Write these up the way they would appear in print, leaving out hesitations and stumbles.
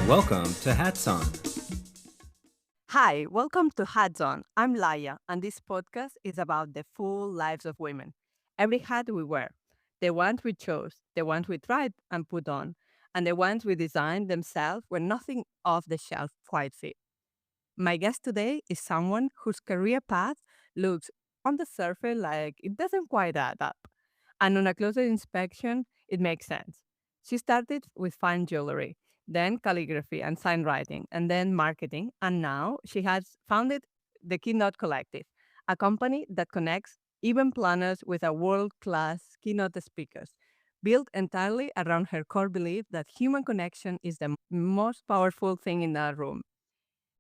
Welcome to Hats On. Hi, welcome to Hats On. I'm Laia, and this podcast is about the full lives of women. Every hat we wear, the ones we chose, the ones we tried and put on, and the ones we designed themselves when nothing off the shelf quite fit. My guest today is someone whose career path looks on the surface like it doesn't quite add up. And on a closer inspection, it makes sense. She started with fine jewelry, then calligraphy and sign writing, and then marketing. And now she has founded the Keynote Collective, a company that connects event planners with a world class keynote speakers, built entirely around her core belief that human connection is the most powerful thing in a room.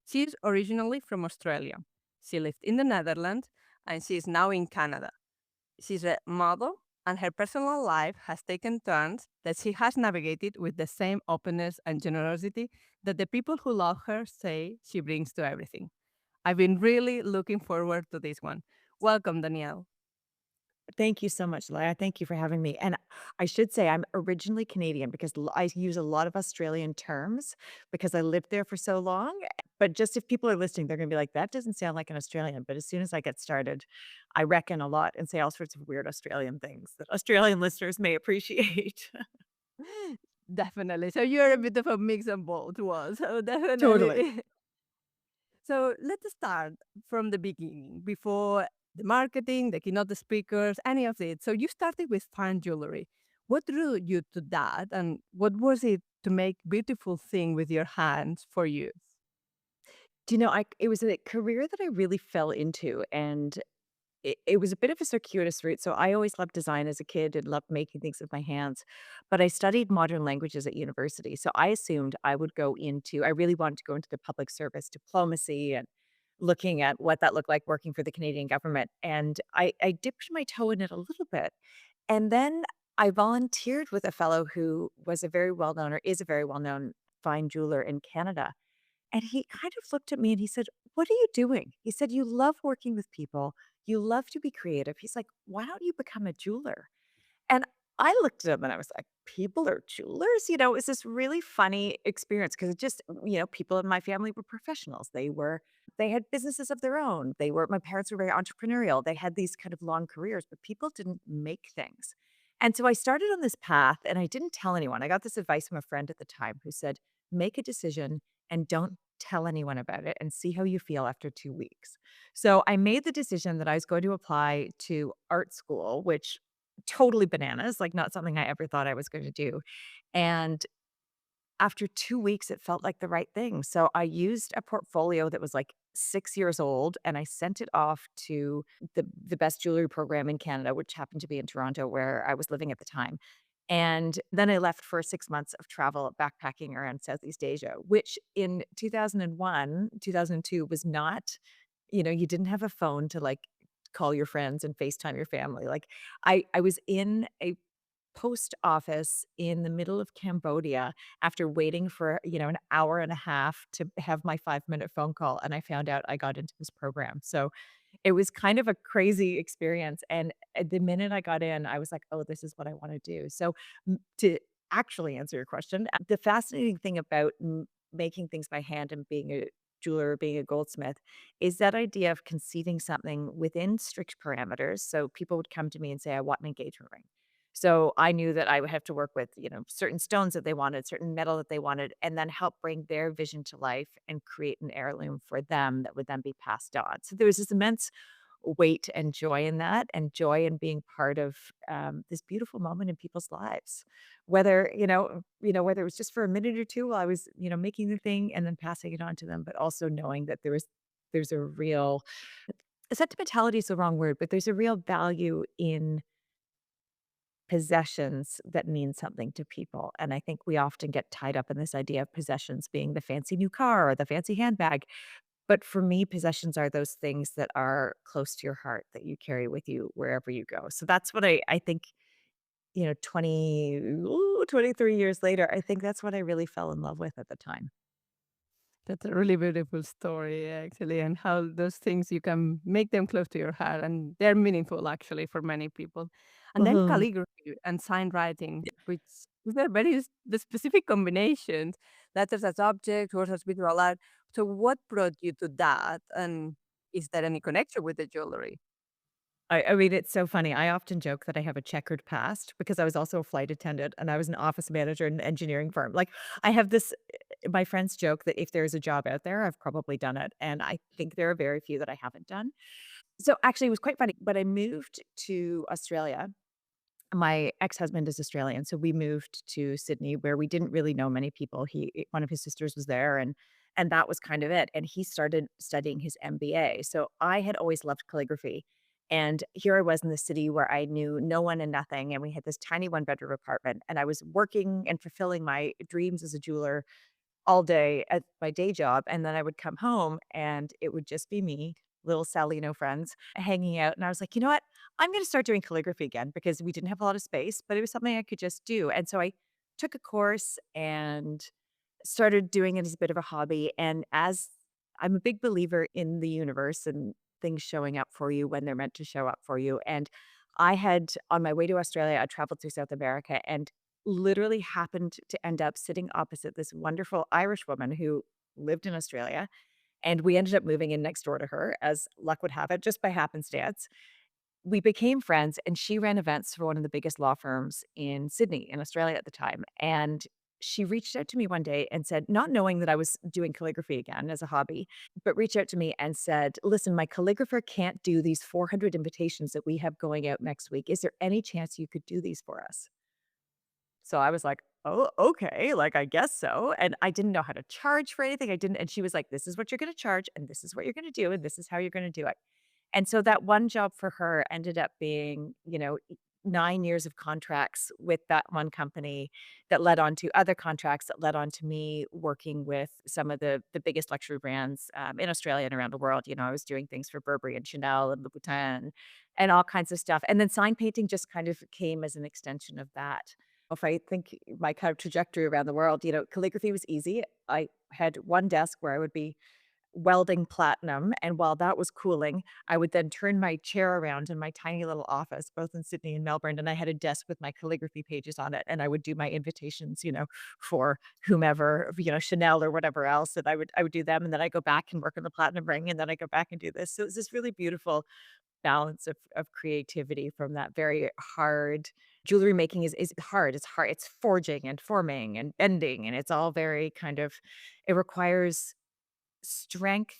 She is originally from Australia. She lived in the Netherlands and she is now in Canada. She's a model, and her personal life has taken turns that she has navigated with the same openness and generosity that the people who love her say she brings to everything. I've been really looking forward to this one. Welcome, Danielle. Thank you so much, Leah. Thank you for having me. And I should say I'm originally Canadian because I use a lot of Australian terms because I lived there for so long. But just if people are listening, they're going to be like, that doesn't sound like an Australian. But as soon as I get started, I reckon a lot and say all sorts of weird Australian things that Australian listeners may appreciate. Definitely. So you're a bit of a mix of both was. So Totally. definitely. So let's start from the beginning, before the marketing, the keynote speakers, any of it. So you started with fine jewelry. What drew you to that, and what was it to make beautiful thing with your hands for you? Do you know, it was a career that I really fell into, and it was a bit of a circuitous route. So I always loved design as a kid and loved making things with my hands. But I studied modern languages at university. So I assumed I really wanted to go into the public service diplomacy and looking at what that looked like working for the Canadian government. And I dipped my toe in it a little bit. And then I volunteered with a fellow who was a very well known or is a very well known fine jeweler in Canada. And he kind of looked at me and he said, "What are you doing?" He said, "You love working with people. You love to be creative." He's like, "Why don't you become a jeweler?" And I looked at him and I was like, "People are jewelers?" You know, it was this really funny experience because it just, people in my family were professionals. They had businesses of their own. My parents were very entrepreneurial. They had these kind of long careers, but people didn't make things. And so I started on this path and I didn't tell anyone. I got this advice from a friend at the time who said, "Make a decision and don't tell anyone about it and see how you feel after 2 weeks." So I made the decision that I was going to apply to art school, which totally bananas, like not something I ever thought I was going to do. And after 2 weeks, it felt like the right thing. So I used a portfolio that was like 6 years old and I sent it off to the best jewelry program in Canada, which happened to be in Toronto where I was living at the time. And then I left for 6 months of travel backpacking around Southeast Asia, which in 2001, 2002 was not, you didn't have a phone to like call your friends and FaceTime your family. Like I was in a post office in the middle of Cambodia after waiting for, an hour and a half to have my 5-minute phone call, and I found out I got into this program. So, it was kind of a crazy experience, and at the minute I got in, I was like, "Oh, this is what I wanna do." So, to actually answer your question, the fascinating thing about making things by hand and being a jeweler, being a goldsmith, is that idea of conceiving something within strict parameters. So, people would come to me and say, "I want an engagement ring." So I knew that I would have to work with, certain stones that they wanted, certain metal that they wanted, and then help bring their vision to life and create an heirloom for them that would then be passed on. So there was this immense weight and joy in that, and joy in being part of this beautiful moment in people's lives. Whether it was just for a minute or two while I was, making the thing and then passing it on to them, but also knowing that there's a real sentimentality is the wrong word, but there's a real value in possessions that mean something to people, and I think we often get tied up in this idea of possessions being the fancy new car or the fancy handbag, but for me, possessions are those things that are close to your heart that you carry with you wherever you go. So that's what I think, 23 years later, I think that's what I really fell in love with at the time. That's a really beautiful story, actually, and how those things you can make them close to your heart, and they're meaningful actually for many people. And then Mhm. calligraphy and sign writing, which these are very the specific combinations. letters as objects, words as visual art. So what brought you to that? And is there any connection with the jewelry? I mean, it's so funny. I often joke that I have a checkered past because I was also a flight attendant and I was an office manager in an engineering firm. Like, I have this my friends joke that if there's a job out there, I've probably done it, and I think there are very few that I haven't done. So, actually, it was quite funny. When I moved to Australia, my ex-husband is Australian, so we moved to Sydney where we didn't really know many people. One of his sisters was there, and that was kind of it, and he started studying his MBA. So I had always loved calligraphy, and here I was in the city where I knew no one and nothing, and we had this tiny one-bedroom apartment, and I was working and fulfilling my dreams as a jeweler all day at my day job, and then I would come home and it would just be me, little Sally no friends, hanging out, and I was like, "You know what? I'm gonna start doing calligraphy again," because we didn't have a lot of space, but it was something I could just do, and so I took a course and started doing it as a bit of a hobby, and as I'm a big believer in the universe and things showing up for you when they're meant to show up for you, and I had on my way to Australia, I traveled through South America and literally happened to end up sitting opposite this wonderful Irish woman who lived in Australia, and we ended up moving in next door to her, as luck would have it, just by happenstance. We became friends, and she ran events for one of the biggest law firms in Sydney, in Australia at the time, and she reached out to me one day and said, not knowing that I was doing calligraphy again as a hobby, but reached out to me and said, "Listen, my calligrapher can't do these 400 invitations that we have going out next week. Is there any chance you could do these for us?" So I was like, "Oh, okay, like, I guess so," and I didn't know how to charge for anything, I didn't and she was like, "This is what you're gonna charge, and this is what you're gonna do, and this is how you're gonna do it." And so that one job for her ended up being, 9 years of contracts with that one company that led on to other contracts that led on to me working with some of the biggest luxury brands, in Australia and around the world. I was doing things for Burberry and Chanel and Louboutin and all kinds of stuff, and then sign painting just kind of came as an extension of that. If I think my kind of trajectory around the world, calligraphy was easy. I had one desk where I would be welding platinum, and while that was cooling, I would then turn my chair around in my tiny little office, both in Sydney and Melbourne, and I had a desk with my calligraphy pages on it, and I would do my invitations, for whomever, Chanel or whatever else, and I would do them, and then I go back and work on the platinum ring, and then I go back and do this. So it's this really beautiful balance of creativity from that very hard jewelry making is hard. It's hard. It's forging and forming and bending, and it's all very kind of it requires strength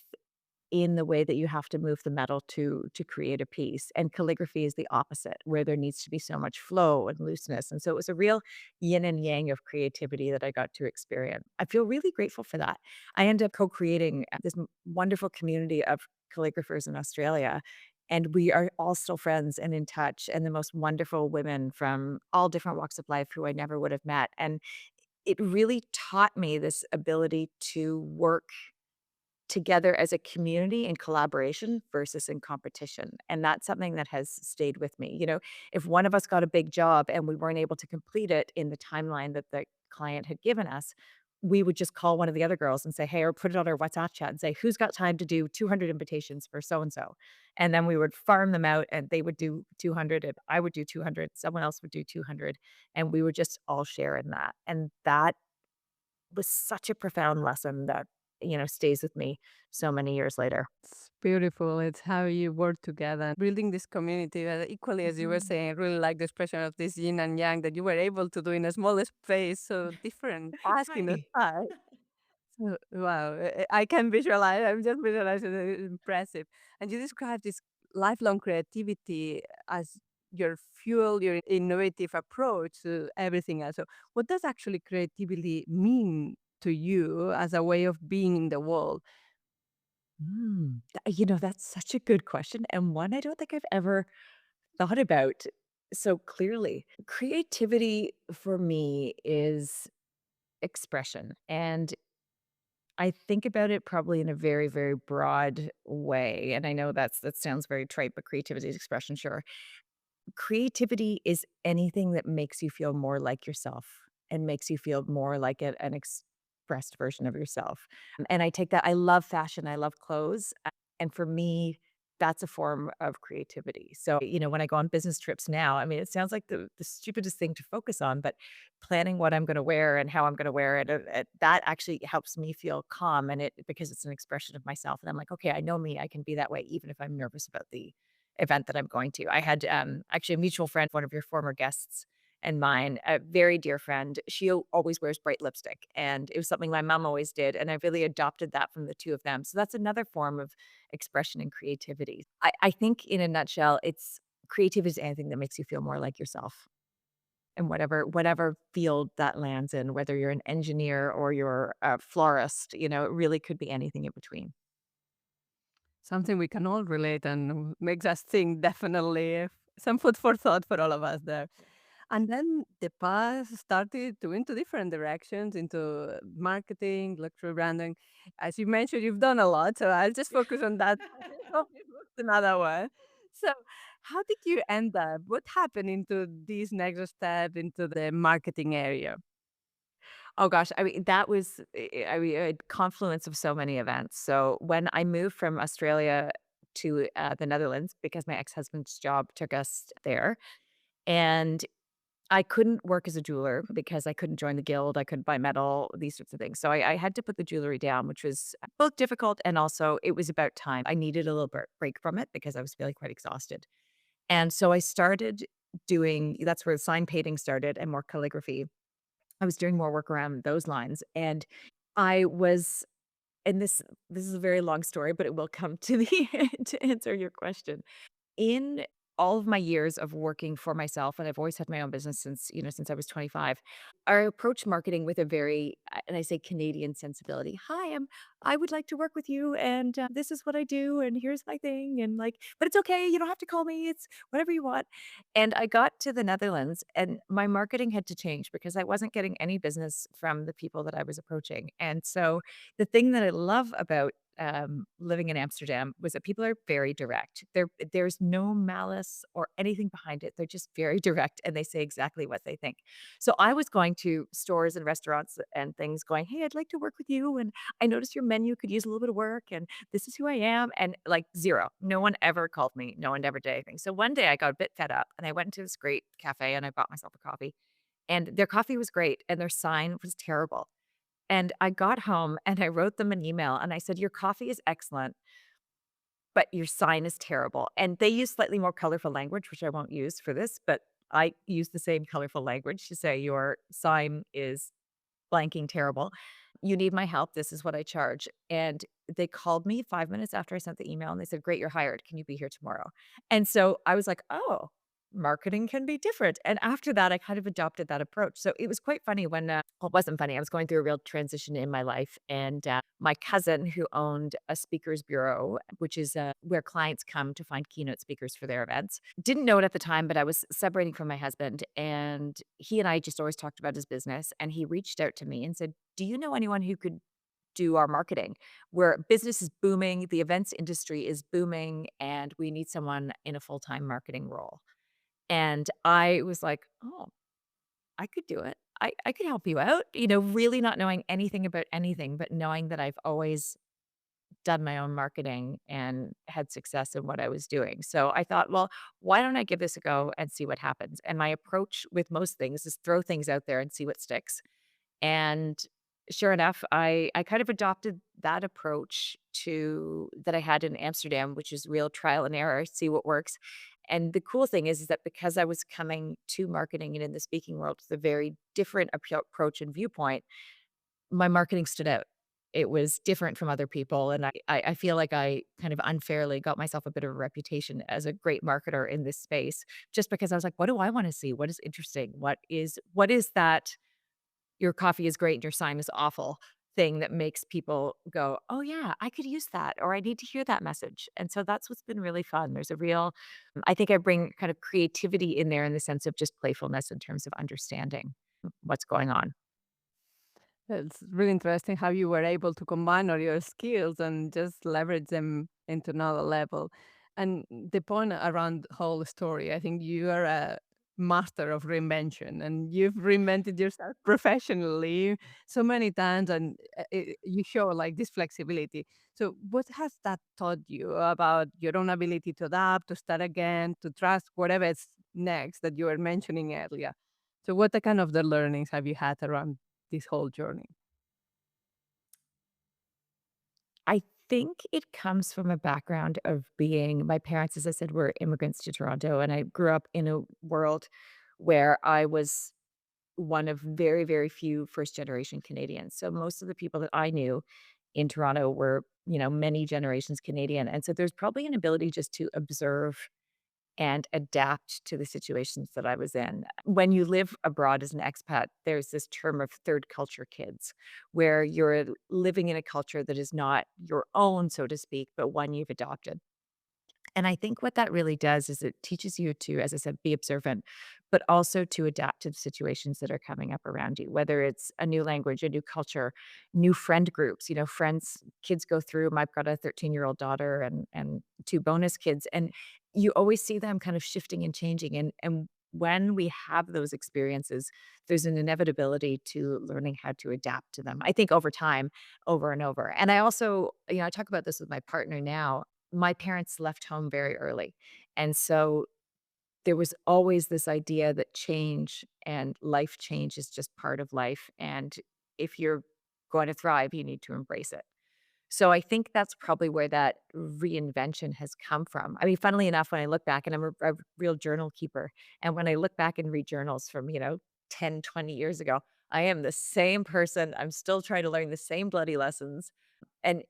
in the way that you have to move the metal to create a piece, and calligraphy is the opposite, where there needs to be so much flow and looseness, and so it was a real yin and yang of creativity that I got to experience. I feel really grateful for that. I ended up co-creating this wonderful community of calligraphers in Australia, and we are all still friends and in touch, and the most wonderful women from all different walks of life who I never would have met, and it really taught me this ability to work together as a community in collaboration versus in competition. And that's something that has stayed with me. If one of us got a big job and we weren't able to complete it in the timeline that the client had given us, we would just call one of the other girls and say, "Hey," or put it on our WhatsApp chat and say, "Who's got time to do 200 invitations for so and so?" And then we would farm them out and they would do 200 and I would do 200, someone else would do 200, and we would just all share in that. And that was such a profound lesson that, stays with me so many years later. It's beautiful. It's how you work together, building this community. Equally, as you were Mhm. saying, I really like the expression of this yin and yang that you were able to do in a small space, so different task in a Right. time. So, wow, I can visualize. I'm just visualizing it. It's impressive. And you describe this lifelong creativity as your fuel, your innovative approach to everything else. So, what does actually creativity mean to you as a way of being in the world? That's such a good question, and one I don't think I've ever thought about so clearly. Creativity for me is expression, and I think about it probably in a very, very broad way, and I know that sounds very trite, but creativity is expression, sure. Creativity is anything that makes you feel more like yourself and makes you feel more like an expressed version of yourself. And I take that I love fashion, I love clothes, and for me that's a form of creativity. So, when I go on business trips now, I mean, it sounds like the stupidest thing to focus on, but planning what I'm gonna wear and how I'm gonna wear it, that actually helps me feel calm, and it because it's an expression of myself, and I'm like, "Okay, I know me, I can be that way even if I'm nervous about the event that I'm going to." I had, actually a mutual friend, one of your former guests and mine, a very dear friend, she always wears bright lipstick, and it was something my mom always did, and I really adopted that from the 2 of them. So that's another form of expression and creativity. I think in a nutshell, it's creativity is anything that makes you feel more like yourself in whatever field that lands in, whether you're an engineer or you're a florist, it really could be anything in between. Something we can all relate and makes us think definitely. Some food for thought for all of us there. And then the path started to into different directions, into marketing, luxury branding. As you mentioned, you've done a lot, so I'll just focus on that. Another one. So, how did you end up? What happened into this next step into the marketing area? Oh gosh, I mean, that was I mean, a confluence of so many events. So when I moved from Australia to the Netherlands, because my ex-husband's job took us there, and I couldn't work as a jeweler because I couldn't join the guild, I couldn't buy metal, these sorts of things. So I had to put the jewelry down, which was both difficult and also it was about time. I needed a little break from it because I was feeling quite exhausted. And so I started doing that's where sign painting started and more calligraphy. I was doing more work around those lines, and I was and this is a very long story, but it will come to the end to answer your question. In all of my years of working for myself, and I've always had my own business since I was 25, I approach marketing with a very, and I say Canadian sensibility. Hi, I would like to work with you, and this is what I do, and here's my thing, and like, but it's okay. You don't have to call me. It's whatever you want. And I got to the Netherlands, and my marketing had to change because I wasn't getting any business from the people that I was approaching. And so, the thing that I love about living in Amsterdam was that people are very direct. There's no malice or anything behind it. They're just very direct and they say exactly what they think. So I was going to stores and restaurants and things going, "Hey, I'd like to work with you. And I noticed your menu could use a little bit of work. And this is who I am." And like zero. No one ever called me. No one ever did anything. So one day I got a bit fed up and I went into this great cafe and I bought myself a coffee. And their coffee was great and their sign was terrible. And I got home and I wrote them an email and I said, "Your coffee is excellent, but your sign is terrible." And they use slightly more colorful language, which I won't use for this, but I use the same colorful language to say, "Your sign is blanking terrible. You need my help. This is what I charge." And they called me 5 minutes after I sent the email and they said, "Great, you're hired. Can you be here tomorrow?" And so I was like, "Oh, marketing can be different." And after that, I kind of adopted that approach. So it was quite funny when, well, it wasn't funny. I was going through a real transition in my life. And my cousin, who owned a speakers bureau, which is where clients come to find keynote speakers for their events, didn't know it at the time, but I was separating from my husband. And he and I just always talked about his business. And he reached out to me and said, "Do you know anyone who could do our marketing? Where business is booming, the events industry is booming, and we need someone in a full time marketing role." And I was like, "Oh, I could do it. I could help you out," really not knowing anything about anything, but knowing that I've always done my own marketing and had success in what I was doing. So I thought, well, why don't I give this a go and see what happens? And my approach with most things is throw things out there and see what sticks. And sure enough, I kind of adopted that approach to that I had in Amsterdam, which is real trial and error, see what works. And the cool thing is that because I was coming to marketing and in the speaking world with a very different approach and viewpoint, my marketing stood out. It was different from other people, and I feel like I kind of unfairly got myself a bit of a reputation as a great marketer in this space, just because I was like, "What do I wanna see? What is interesting? What is that your coffee is great and your sign is awful thing that makes people go, 'Oh, yeah, I could use that,' or 'I need to hear that message.'" And so that's what's been really fun. There's a real I think I bring kind of creativity in there in the sense of just playfulness in terms of understanding what's going on. It's really interesting how you were able to combine all your skills and just leverage them into another level. And the point around the whole story, I think you are master of reinvention, and you've reinvented yourself professionally so many times, and you show like this flexibility. So, what has that taught you about your own ability to adapt, to start again, to trust whatever is next that you were mentioning earlier? So, what the kind of the learnings have you had around this whole journey? I think it comes from a background of being my parents, as I said, were immigrants to Toronto, and I grew up in a world where I was one of very, very few first generation Canadians. So most of the people that I knew in Toronto were, many generations Canadian. And so there's probably an ability just to observe and adapt to the situations that I was in. When you live abroad as an expat, there's this term of third culture kids, where you're living in a culture that is not your own, so to speak, but one you've adopted. And I think what that really does is it teaches you to, as I said, be observant, but also to adapt to the situations that are coming up around you, whether it's a new language, a new culture, new friend groups. Friends, kids go through. I've got a 13-year-old daughter and two bonus kids, and you always see them kind of shifting and changing. And when we have those experiences, there's an inevitability to learning how to adapt to them. I think over time, over and over. And I also, I talk about this with my partner now. My parents left home very early, and so there was always this idea that change and life change is just part of life, and if you're going to thrive, you need to embrace it. So I think that's probably where that reinvention has come from. I mean, funnily enough, when I look back, and I'm a real journal keeper, and when I look back and read journals from, 10, 20 years ago, I am the same person. I'm still trying to learn the same bloody lessons. And,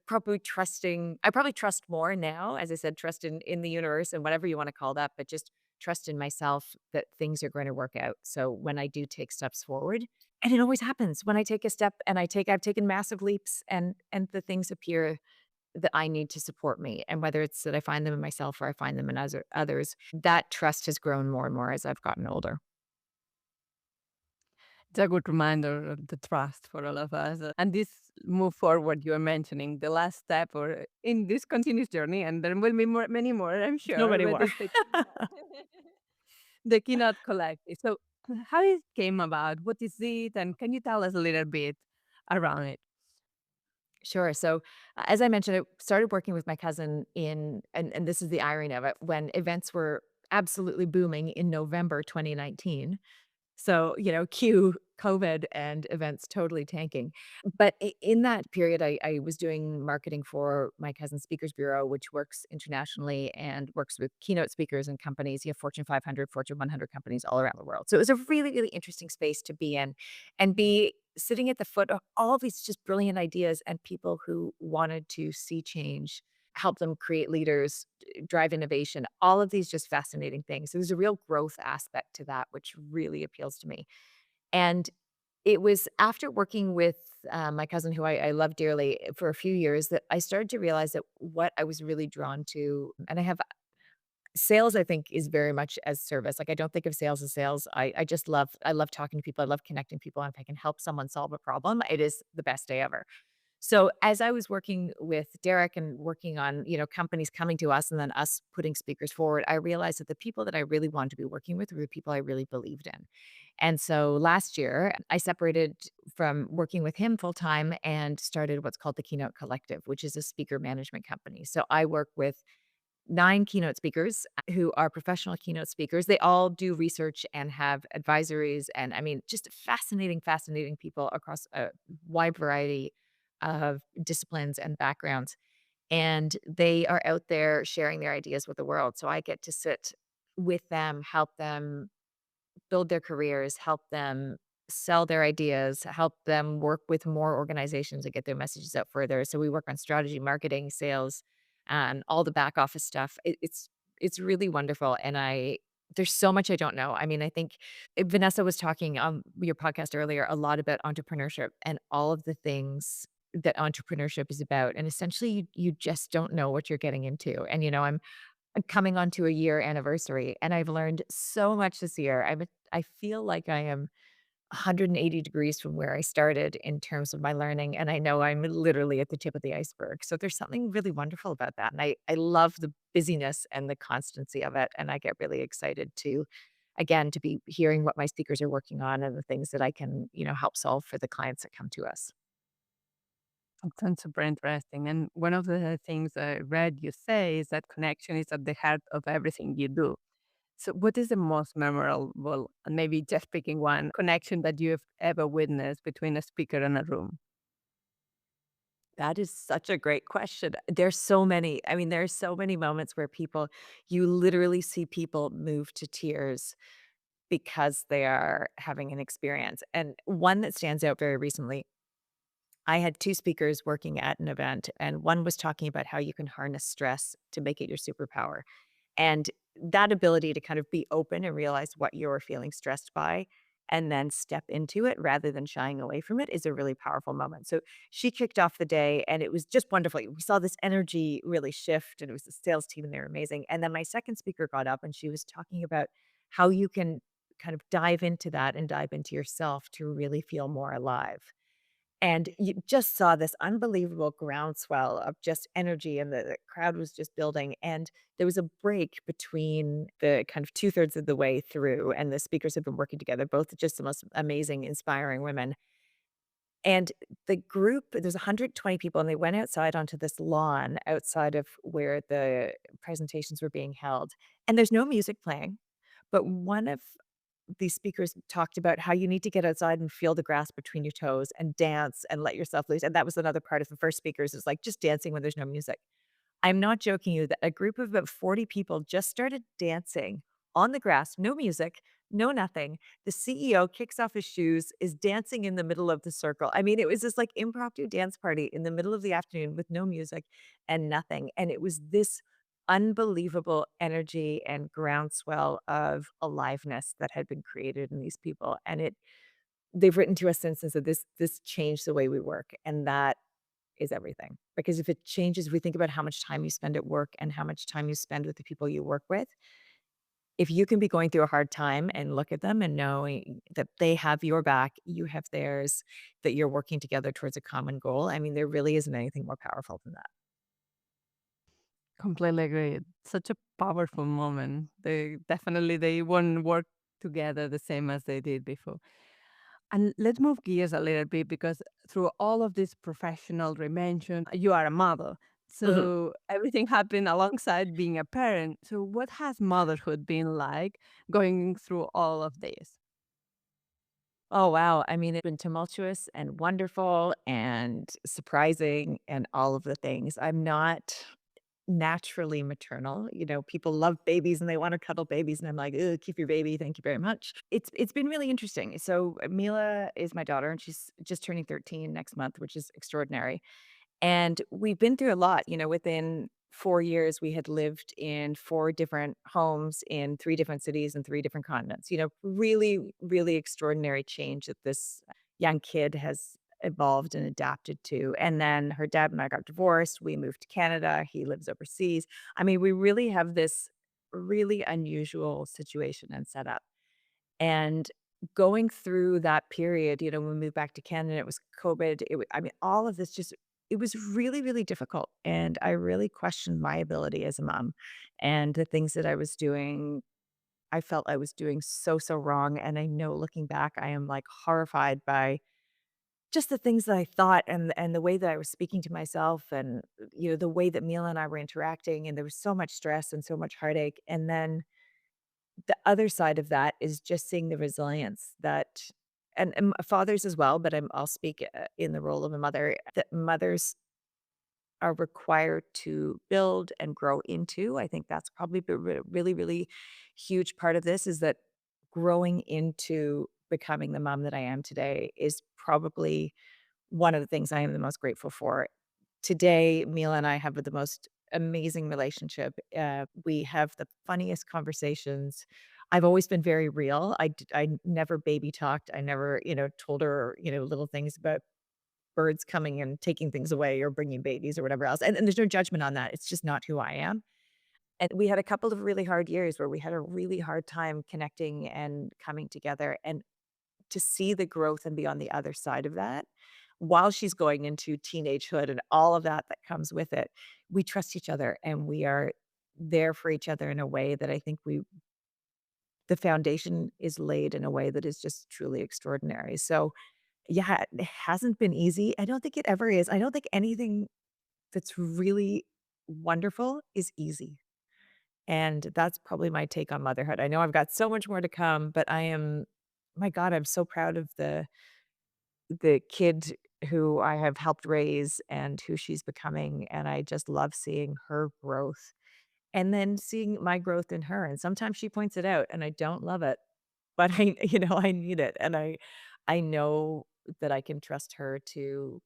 probably trusting I probably trust more now, as I said, trust in the universe and whatever you wanna call that, but just trust in myself that things are going to work out. So when I do take steps forward, and it always happens when I take a step and I've taken massive leaps and the things appear that I need to support me. And whether it's that I find them in myself or I find them in others, that trust has grown more and more as I've gotten older. It's a good reminder of the trust for all of us. And this move forward you are mentioning, the last step or in this continuous journey, and there will be many more, I'm No sure, but anymore. it's the Keynote Collective. So, how it came about? What is it? And can you tell us a little bit around it? Sure. So, as I mentioned, I started working with my cousin and this is the irony of it, when events were absolutely booming in November 2019. So, cue COVID and events totally tanking. But in that period, I was doing marketing for my cousin's speakers bureau, which works internationally and works with keynote speakers and companies, Fortune 500, Fortune 100 companies all around the world. So it was a really, really interesting space to be in and be sitting at the foot of all of these just brilliant ideas and people who wanted to see change, help them create leaders, drive innovation, all of these just fascinating things. So there's a real growth aspect to that, which really appeals to me. And it was after working with my cousin, who I love dearly, for a few years, that I started to realize that what I was really drawn to, and I have sales, I think, is very much as service. Like, I don't think of sales as sales. I just I love talking to people. I love connecting people. And if I can help someone solve a problem, it is the best day ever. So as I was working with Derek and working on, companies coming to us and then us putting speakers forward, I realized that the people that I really wanted to be working with were the people I really believed in. And so last year, I separated from working with him full time and started what's called the Keynote Collective, which is a speaker management company. So I work with 9 keynote speakers who are professional keynote speakers. They all do research and have advisories, and I mean, just fascinating, fascinating people across a wide variety of disciplines and backgrounds. And they are out there sharing their ideas with the world. So I get to sit with them, help them build their careers, help them sell their ideas, help them work with more organizations and get their messages out further. So we work on strategy, marketing, sales, and all the back office stuff. It's really wonderful, and I there's so much I don't know. I mean, I think Vanessa was talking on your podcast earlier a lot about entrepreneurship and all of the things that entrepreneurship is about. And essentially, you just don't know what you're getting into. And I'm coming on to a year anniversary, and I've learned so much this year. I feel like I am 180 degrees from where I started in terms of my learning, and I know I'm literally at the tip of the iceberg. So there's something really wonderful about that, and I love the busyness and the constancy of it, and I get really excited to, again, to be hearing what my speakers are working on and the things that I can, help solve for the clients that come to us. It sounds super interesting. And one of the things I read you say is that connection is at the heart of everything you do. So, what is the most memorable, and maybe just picking one connection that you have ever witnessed between a speaker and a room? That is such a great question. There's so many. I mean, there's so many moments where you literally see people move to tears because they are having an experience. And one that stands out very recently, I had 2 speakers working at an event, and one was talking about how you can harness stress to make it your superpower. And that ability to kind of be open and realize what you're feeling stressed by and then step into it rather than shying away from it is a really powerful moment. So she kicked off the day and it was just wonderful. We saw this energy really shift and it was the sales team and they were amazing. And then my second speaker got up and she was talking about how you can kind of dive into that and dive into yourself to really feel more alive. And you just saw this unbelievable groundswell of just energy, and the crowd was just building, and there was a break between the kind of 2/3 of the way through, and the speakers have been working together, both just the most amazing, inspiring women. And the group there's 120 people, and they went outside onto this lawn outside of where the presentations were being held, and there's no music playing, but one of these speakers talked about how you need to get outside and feel the grass between your toes and dance and let yourself loose, and that was another part of the first speakers is, like, just dancing when there's no music. I'm not joking you that a group of about 40 people just started dancing on the grass, no music, no nothing. The CEO kicks off his shoes, is dancing in the middle of the circle. I mean, it was this, like, impromptu dance party in the middle of the afternoon with no music and nothing, and it was this unbelievable energy and groundswell of aliveness that had been created in these people, and they've written to us since and said, "This changed the way we work," and that is everything. Because if it changes if we think about how much time you spend at work and how much time you spend with the people you work with, if you can be going through a hard time and look at them and knowing that they have your back, you have theirs, that you're working together towards a common goal, I mean, there really isn't anything more powerful than that. Completely agree. Such a powerful moment. They won't work together the same as they did before. And let's move gears a little bit because through all of this professional dimension, you are a mother. Mhm. So everything happened alongside being a parent. So what has motherhood been like going through all of this? Oh, wow. I mean, it's been tumultuous and wonderful and surprising and all of the things. I'm not naturally maternal. People love babies and they want to cuddle babies, and I'm like, "Ugh, keep your baby. Thank you very much." It's been really interesting. So Mila is my daughter, and she's just turning 13 next month, which is extraordinary. And we've been through a lot. Within 4 years, we had lived in 4 different homes in 3 different cities and 3 different continents. Really, really extraordinary change that this young kid has evolved and adapted to. And then her dad and I got divorced. We moved to Canada. He lives overseas. I mean, we really have this really unusual situation and setup. And going through that period, when we moved back to Canada, it was COVID. I mean, all of this just it was really, really difficult. And I really questioned my ability as a mom and the things that I was doing. I felt I was doing so, so wrong. And I know looking back, I am like horrified by just the things that I thought and the way that I was speaking to myself and the way that Mila and I were interacting. And there was so much stress and so much heartache. And then the other side of that is just seeing the resilience that and fathers as well, but I'll speak, in the role of a mother, that mothers are required to build and grow into. I think that's probably the really, really huge part of this is that growing into becoming the mom that I am today is probably one of the things I am the most grateful for. Today, Mila and I have the most amazing relationship. We have the funniest conversations. I've always been very real. I never baby talked. I never, told her, little things about birds coming and taking things away or bringing babies or whatever else. And there's no judgment on that. It's just not who I am. And we had a couple of really hard years where we had a really hard time connecting and coming together. And to see the growth and be on the other side of that, while she's going into teenagehood and all of that that comes with it, we trust each other and we are there for each other in a way that I think we the foundation is laid in a way that is just truly extraordinary. So, yeah, it hasn't been easy. I don't think it ever is. I don't think anything that's really wonderful is easy. And that's probably my take on motherhood. I know I've got so much more to come, but my God, I'm so proud of the kid who I have helped raise and who she's becoming. And I just love seeing her growth and then seeing my growth in her. And sometimes she points it out and I don't love it, but I need it. And I know that I can trust her to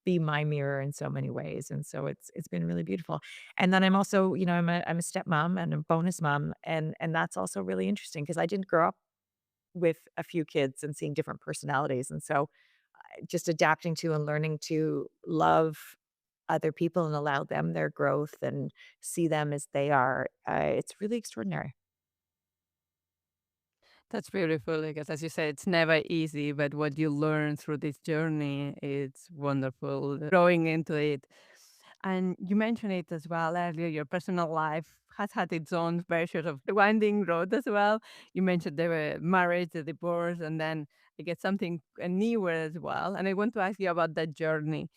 be my mirror in so many ways, and so it's been really beautiful. And then I'm also, I'm a stepmom and a bonus mom, and that's also really interesting because I didn't grow up with a few kids and seeing different personalities, and so, just adapting to and learning to love other people and allow them their growth and see them as they are, it's really extraordinary. That's beautiful because, as you said, it's never easy, but what you learn through this journey, it's wonderful. Growing into it. And you mentioned it as well earlier, your personal life has had its own version of the winding road as well. You mentioned the marriage, the divorce, and then I guess something newer as well. And I want to ask you about that journey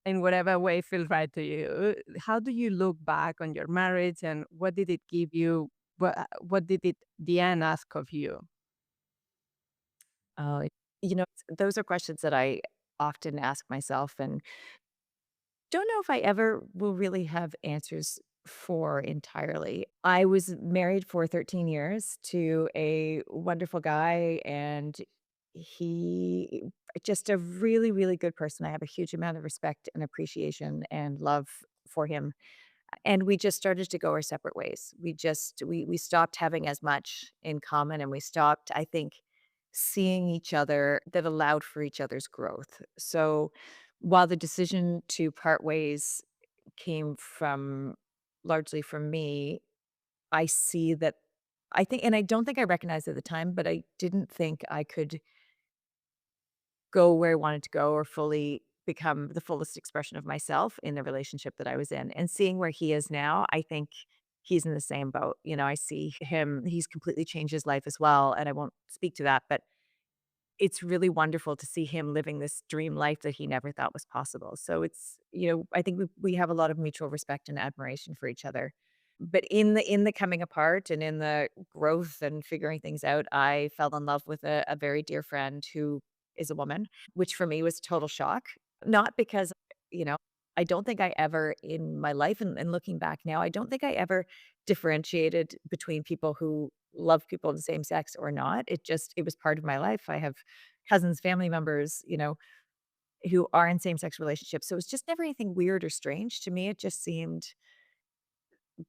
in whatever way feels right to you. How do you look back on your marriage and what did it give you? What did it, the end ask of you? Oh, those are questions that I often ask myself and don't know if I ever will really have answers for entirely. I was married for 13 years to a wonderful guy, and he just a really, really good person. I have a huge amount of respect and appreciation and love for him. And we just started to go our separate ways. We stopped having as much in common and we stopped, I think, seeing each other that allowed for each other's growth. So while the decision to part ways came from largely from me, I see that I think and I don't think I recognized at the time, but I didn't think I could go where I wanted to go or fully become the fullest expression of myself in the relationship that I was in. And seeing where he is now, I think he's in the same boat. I see him, he's completely changed his life as well. And I won't speak to that, but it's really wonderful to see him living this dream life that he never thought was possible. So I think we have a lot of mutual respect and admiration for each other. But in the coming apart and in the growth and figuring things out, I fell in love with a very dear friend who is a woman, which for me was a total shock. Not because, you know, I don't think I ever in my life and looking back now, I don't think I ever differentiated between people who love people of the same sex or not. It was part of my life. I have cousins, family members, who are in same-sex relationships. So it was just never anything weird or strange to me. It just seemed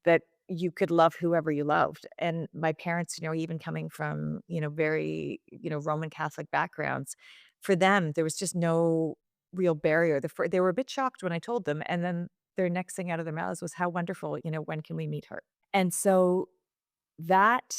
that you could love whoever you loved. And my parents, even coming from, very, Roman Catholic backgrounds, for them, there was just no real barrier. They were a bit shocked when I told them. And then their next thing out of their mouths was how wonderful, when can we meet her? And so that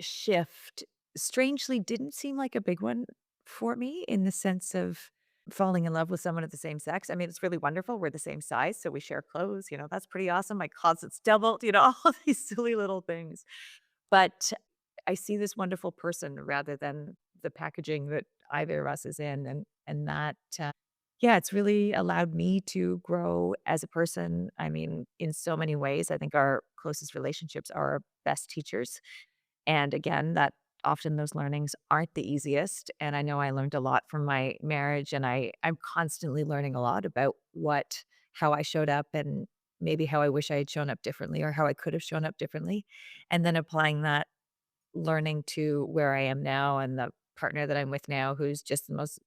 shift strangely didn't seem like a big one for me in the sense of falling in love with someone of the same sex. I mean, it's really wonderful. We're the same size, so we share clothes, that's pretty awesome. My closet's doubled, all of these silly little things. But I see this wonderful person rather than the packaging that either of us is in. And that yeah, it's really allowed me to grow as a person. I mean, in so many ways, I think our closest relationships are our best teachers. And again, that often those learnings aren't the easiest. And I know I learned a lot from my marriage and I'm constantly learning a lot about how I showed up and maybe how I wish I had shown up differently or how I could have shown up differently. And then applying that learning to where I am now and the partner that I'm with now, who's just the most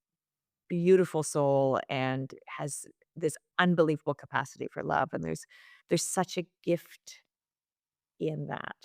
beautiful soul and has this unbelievable capacity for love. And there's such a gift in that.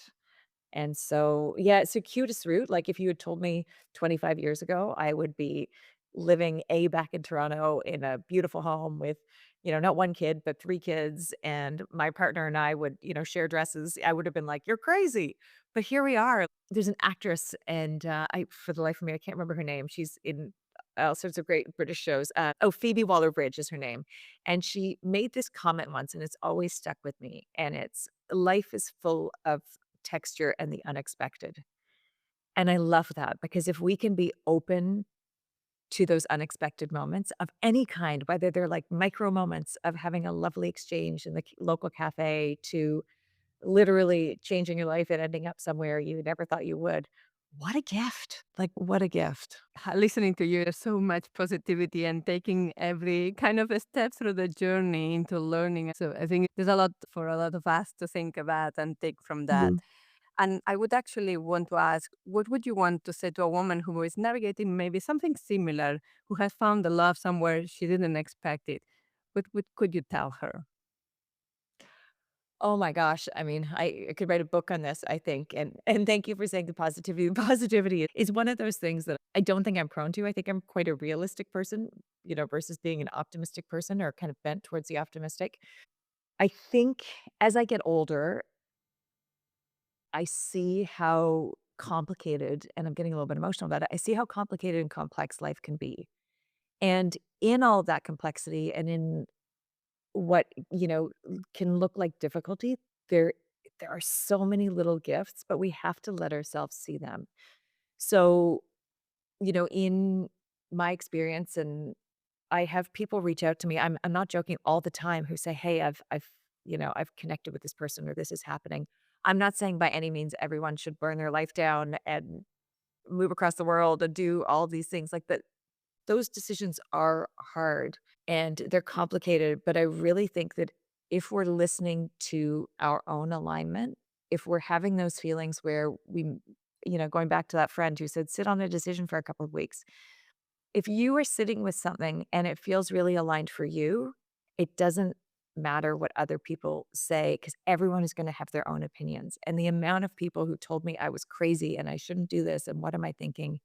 And so, yeah, it's circuitous route. Like if you had told me 25 years ago, I would be living back in Toronto in a beautiful home with, not one kid, but three kids. And my partner and I would, share dresses. I would have been like, you're crazy. But here we are. There's an actress, and for the life of me, I can't remember her name. She's in all sorts of great British shows. Phoebe Waller Bridge is her name. And she made this comment once, and it's always stuck with me. And it's life is full of texture, and the unexpected. And I love that because if we can be open to those unexpected moments of any kind, whether they're like micro moments of having a lovely exchange in the local cafe to literally changing your life and ending up somewhere you never thought you would. What a gift. Like, what a gift. Listening to you, there's so much positivity and taking every kind of a step through the journey into learning. So I think there's a lot for a lot of us to think about and take from that. Mhm. And I would actually want to ask, what would you want to say to a woman who is navigating maybe something similar, who has found the love somewhere she didn't expect it? What could you tell her? Oh my gosh. I mean, I could write a book on this, I think. And thank you for saying the positivity. Positivity is one of those things that I don't think I'm prone to. I think I'm quite a realistic person, versus being an optimistic person or kind of bent towards the optimistic. I think as I get older, I see how complicated, and I'm getting a little bit emotional about it. I see how complicated and complex life can be. And in all of that complexity and in what, can look like difficulty, there there are so many little gifts, but we have to let ourselves see them. So, in my experience, and I have people reach out to me, I'm not joking, all the time, who say, "Hey, I've connected with this person or this is happening." I'm not saying by any means everyone should burn their life down and move across the world and do all these things like that. Those decisions are hard and they're complicated, but I really think that if we're listening to our own alignment, if we're having those feelings where going back to that friend who said, sit on a decision for a couple of weeks. If you are sitting with something and it feels really aligned for you, it doesn't matter what other people say because everyone is going to have their own opinions. And the amount of people who told me I was crazy and I shouldn't do this and what am I thinking?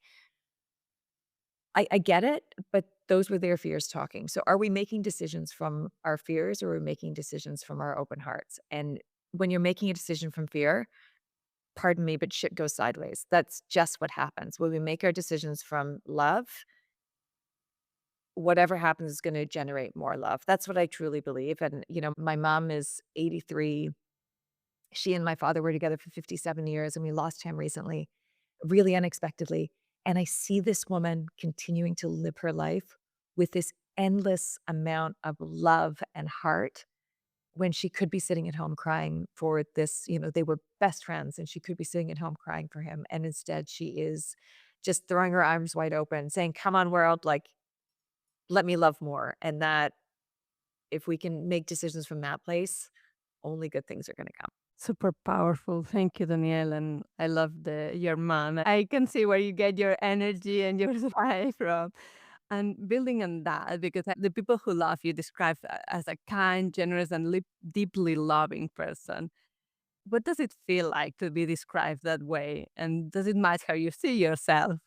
I get it, but those were their fears talking. So are we making decisions from our fears or are we making decisions from our open hearts? And when you're making a decision from fear, pardon me, but shit goes sideways. That's just what happens. When we make our decisions from love, whatever happens is going to generate more love. That's what I truly believe. And, my mom is 83. She and my father were together for 57 years and we lost him recently, really unexpectedly. And I see this woman continuing to live her life with this endless amount of love and heart when she could be sitting at home crying for this, they were best friends and she could be sitting at home crying for him. And instead she is just throwing her arms wide open, saying, come on, world, like, let me love more. And that if we can make decisions from that place, only good things are going to come. Super powerful. Thank you, Danielle. And I love your mom. I can see where you get your energy and your supply from. And building on that, because the people who love you describe as a kind, generous, and deeply loving person. What does it feel like to be described that way? And does it match how you see yourself?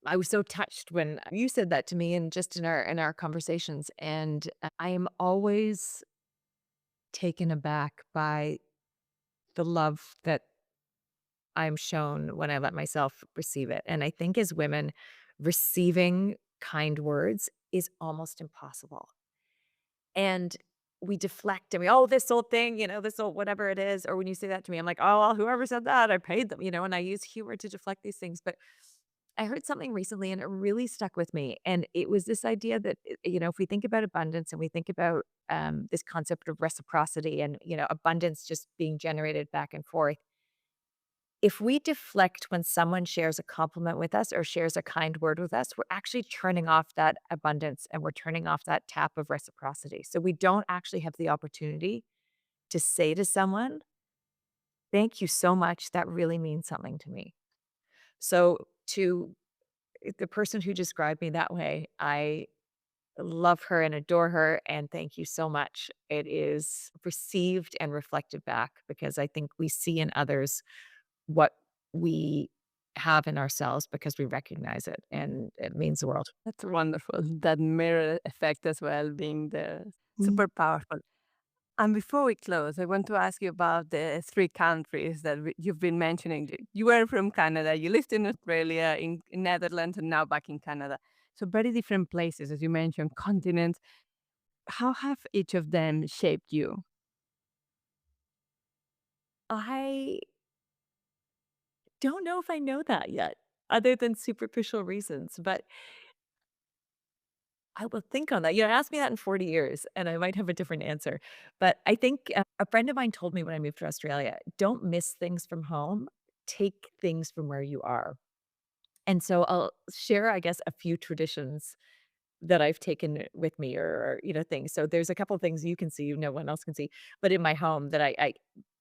I was so touched when you said that to me and just in our conversations, and I am always taken aback by the love that I'm shown when I let myself receive it. And I think as women, receiving kind words is almost impossible. And we deflect and oh, this old thing, this old whatever it is. Or when you say that to me, I'm like, oh, well, whoever said that, I paid them, and I use humor to deflect these things. But I heard something recently and it really stuck with me. And it was this idea that, if we think about abundance and we think about this concept of reciprocity and, abundance just being generated back and forth, if we deflect when someone shares a compliment with us or shares a kind word with us, we're actually turning off that abundance and we're turning off that tap of reciprocity. So we don't actually have the opportunity to say to someone, thank you so much. That really means something to me. So to the person who described me that way, I love her and adore her. And thank you so much. It is received and reflected back because I think we see in others what we have in ourselves because we recognize it and it means the world. That's wonderful. That mirror effect as well being there. Mhm. Super powerful. And before we close, I want to ask you about the three countries that you've been mentioning. You were from Canada, you lived in Australia, in Netherlands, and now back in Canada. So very different places, as you mentioned, continents. How have each of them shaped you? I don't know if I know that yet, other than superficial reasons, but I will think on that. Ask me that in 40 years, and I might have a different answer. But I think a friend of mine told me when I moved to Australia, "Don't miss things from home, take things from where you are." And so I'll share, I guess, a few traditions that I've taken with me or things. So there's a couple things you can see, no one else can see, but in my home that I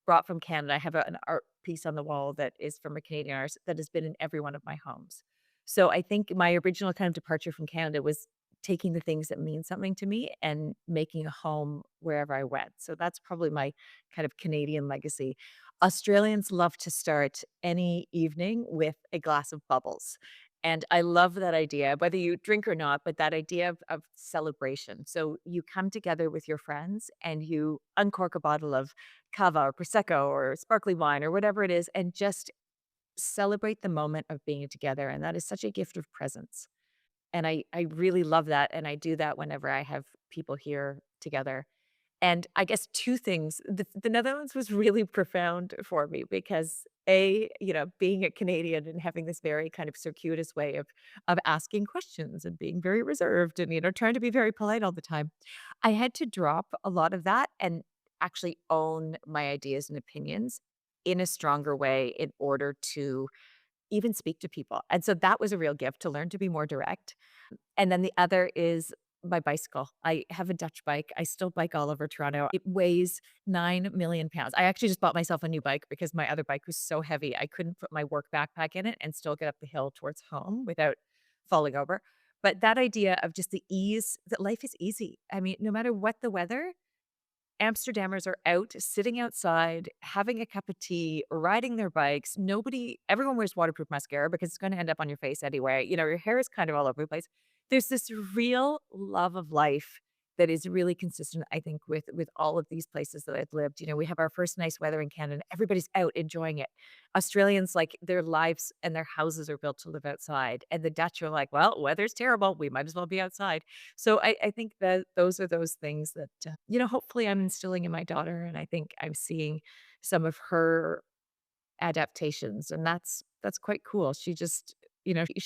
brought from Canada. I have an art piece on the wall that is from a Canadian artist that has been in every one of my homes. So I think my original kind of departure from Canada was taking the things that mean something to me and making a home wherever I went. So that's probably my kind of Canadian legacy. Australians love to start any evening with a glass of bubbles. And I love that idea, whether you drink or not, but that idea of celebration. So you come together with your friends and you uncork a bottle of cava or prosecco or sparkling wine or whatever it is, and just celebrate the moment of being together. And that is such a gift of presence. And I really love that. And I do that whenever I have people here together. And I guess 2 things. The Netherlands was really profound for me because being a Canadian and having this very kind of circuitous way of asking questions and being very reserved and trying to be very polite all the time. I had to drop a lot of that and actually own my ideas and opinions in a stronger way in order to even speak to people. And so that was a real gift to learn to be more direct. And then the other is my bicycle. I have a Dutch bike. I still bike all over Toronto. It weighs 9 million pounds. I actually just bought myself a new bike because my other bike was so heavy. I couldn't put my work backpack in it and still get up the hill towards home without falling over. But that idea of just the ease that life is easy. I mean, no matter what the weather, Amsterdammers are out, sitting outside, having a cup of tea, riding their bikes. Everyone wears waterproof mascara because it's gonna end up on your face anyway. Your hair is kind of all over the place. There's this real love of life that is really consistent, I think, with all of these places that I've lived. We have our first nice weather in Canada, everybody's out enjoying it. Australians, like, their lives and their houses are built to live outside, and the Dutch are like, "Well, weather's terrible, we might as well be outside." So I think that those are those things that, hopefully I'm instilling in my daughter, and I think I'm seeing some of her adaptations, and that's quite cool. She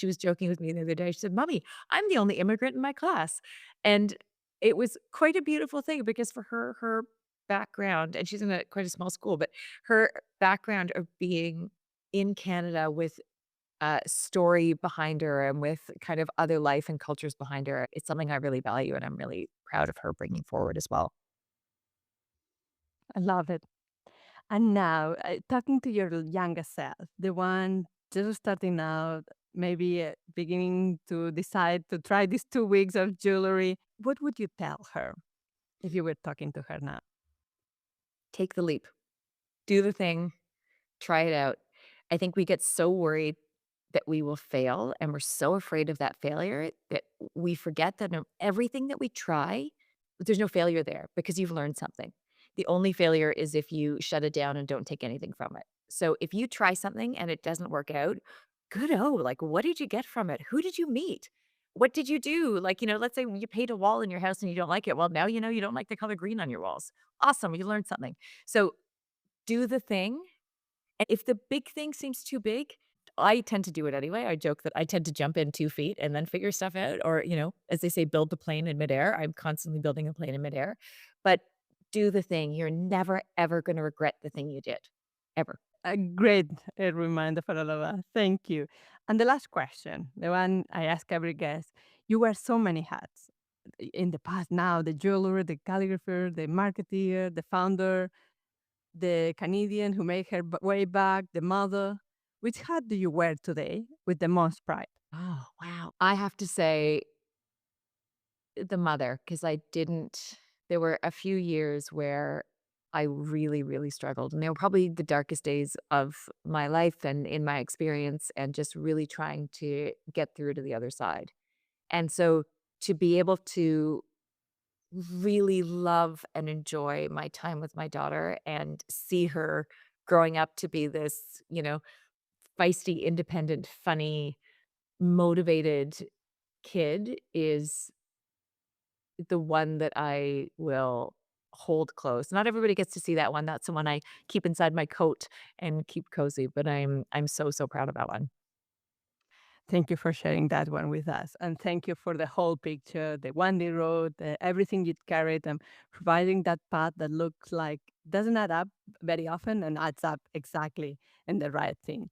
was joking with me the other day. She said, "Mommy, I'm the only immigrant in my class." And it was quite a beautiful thing because for her background, and she's in quite a small school, but her background of being in Canada with a story behind her and with kind of other life and cultures behind her, it's something I really value, and I'm really proud of her bringing forward as well. I love it. And now, talking to your younger self, the one just starting out, maybe beginning to decide to try these 2 weeks of jewelry, what would you tell her if you were talking to her now? Take the leap. Do the thing. Try it out. I think we get so worried that we will fail, and we're so afraid of that failure that we forget that everything that we try, there's no failure there because you've learned something. The only failure is if you shut it down and don't take anything from it. So if you try something and it doesn't work out, like, what did you get from it? Who did you meet? What did you do? Let's say you paint a wall in your house and you don't like it. Well, now you know you don't like the color green on your walls. Awesome, you learned something. So do the thing, and if the big thing seems too big, I tend to do it anyway. I joke that I tend to jump in 2 feet and then figure stuff out or as they say, build the plane in midair. I'm constantly building a plane in midair. But do the thing. You're never, ever gonna regret the thing you did, ever. A great reminder for all of us. Thank you. And the last question, the one I ask every guest. You wear so many hats in the past, now the jeweler, the calligrapher, the marketeer, the founder, the Canadian who made her way back, the mother. Which hat do you wear today with the most pride? Oh, wow. I have to say the mother, because I didn't there were a few years where I really, really struggled, and they were probably the darkest days of my life and in my experience and just really trying to get through to the other side. And so to be able to really love and enjoy my time with my daughter and see her growing up to be this feisty, independent, funny, motivated kid is the one that I will hold clothes. Not everybody gets to see that one. That's the one I keep inside my coat and keep cozy, but I'm so, so proud of that one. Thank you for sharing that one with us. And thank you for the whole picture, the windy road, everything you carried, and providing that path that looks like doesn't add up very often and adds up exactly in the right thing.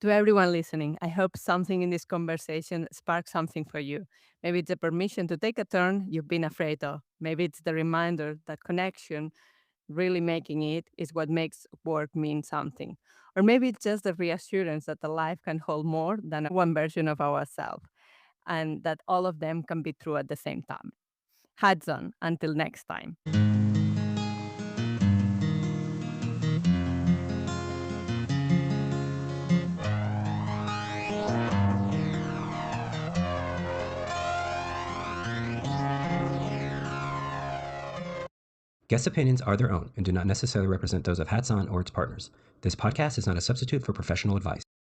To everyone listening, I hope something in this conversation sparks something for you. Maybe it's a permission to take a turn you've been afraid of. Maybe it's the reminder that connection, really making it, is what makes work mean something. Or maybe it's just the reassurance that the life can hold more than one version of ourselves and that all of them can be true at the same time. Hats on. Until next time. Guest opinions are their own and do not necessarily represent those of Hats On or its partners. This podcast is not a substitute for professional advice.